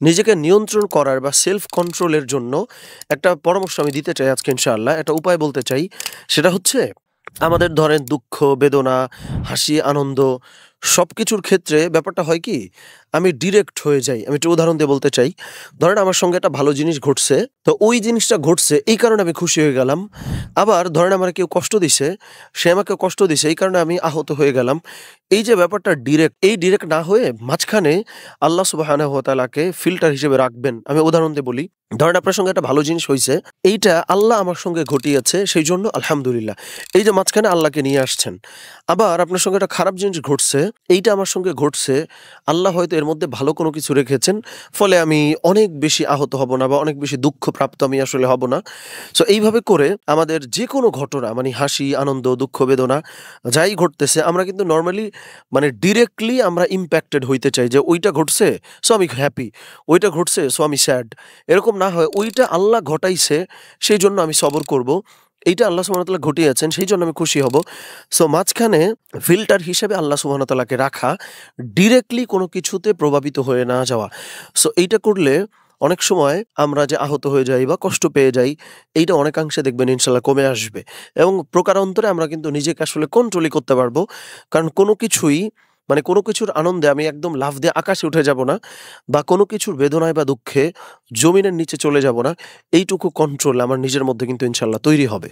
নিজেকে নিয়ন্ত্রণ করার বা সেলফ কন্ট্রোলের জন্য একটা পরামর্শ আমি দিতে চাই আজকে ইনশাআল্লাহ। একটা উপায় বলতে চাই। সেটা হচ্ছে আমাদের ধরেন দুঃখ, বেদনা, হাসি, আনন্দ সবকিছুর ক্ষেত্রে ব্যাপারটা হয় কি? আমি ডিরেক্ট হয়ে যাই। আমি একটা উদাহরণ দিয়ে বলতে চাই। ধরেন আমার সঙ্গে একটা ভালো জিনিস ঘটছে। তো ওই জিনিসটা ঘটছে এই কারণে আমি খুশি হয়ে গেলাম। আবার ধরেন আমারে কেউ কষ্ট দিছে, সে আমাকে কষ্ট দিছে এই কারণে আমি আহত হয়ে গেলাম। এই যে ব্যাপারটা ডিরেক্ট, এই ডিরেক্ট না হয়ে মাঝখানে আল্লাহ সুবহানাহু ওয়া তাআলাকে ফিল্টার হিসেবে রাখবেন। আমি উদাহরণ দিয়ে বলি। ধরেন আপনার সঙ্গে একটা ভালো জিনিস হইছে। এইটা আল্লাহ আমার সঙ্গে ঘটিয়েছে সেইজন্য আলহামদুলিল্লাহ। এই যে মাঝখানে আল্লাহকে নিয়ে আসছেন। আবার আপনার সঙ্গে একটা খারাপ জিনিস ঘটছে, এইটা আমার সঙ্গে ঘটছে। আল্লাহ হয়তো এর মধ্যে ভালো কোনো কিছু রেখেছেন। ফলে আমি অনেক বেশি আহত হব না বা অনেক বেশি দুঃখপ্রাপ্ত আমি আসলে হব না। সো এইভাবে করে আমাদের যেকোনো ঘটনা মানে হাসি, আনন্দ, দুঃখ, বেদনা যাই ঘটতেছে আমরা কিন্তু নরমালি মানে ডিরেক্টলি আমরা ইমপ্যাক্টেড হইতে চাই যে ওইটা ঘটছে সো আমি হ্যাপি, ওইটা ঘটছে সো আমি স্যাড। এরকম না হয় ওইটা আল্লাহ ঘটাইছে সেইজন্য আমি সবর করব। এইটা আল্লাহ সুবহানাহু ওয়া তাআলা ঘটিয়েছেন সেইজন্য আমি খুশি হব। সো মাঝখানে ফিল্টার হিসেবে আল্লাহ সুবহানাহু ওয়া তাআলাকে রাখা, ডিরেক্টলি কোনো কিছুতে প্রভাবিত হয়ে না যাওয়া। সো এইটা করলে অনেক সময় আমরা যে আহত হয়ে যাই বা কষ্ট পেয়ে যাই, এইটা অনেকাংশে দেখবেন ইনশাআল্লাহ কমে আসবে। এবং প্রকারান্তরে আমরা কিন্তু নিজেকে আসলে কন্ট্রোলই করতে পারবো। কারণ কোনো কিছুই মানে কোনো কিছুর আনন্দে আমি একদম লাফ দিয়ে আকাশে উঠে যাব না বা কোনো কিছুর বেদনায় বা দুঃখে জমিনের নিচে চলে যাব না। এইটুকু কন্ট্রোল আমার নিজের মধ্যে কিন্তু ইনশাআল্লাহ তৈরি হবে।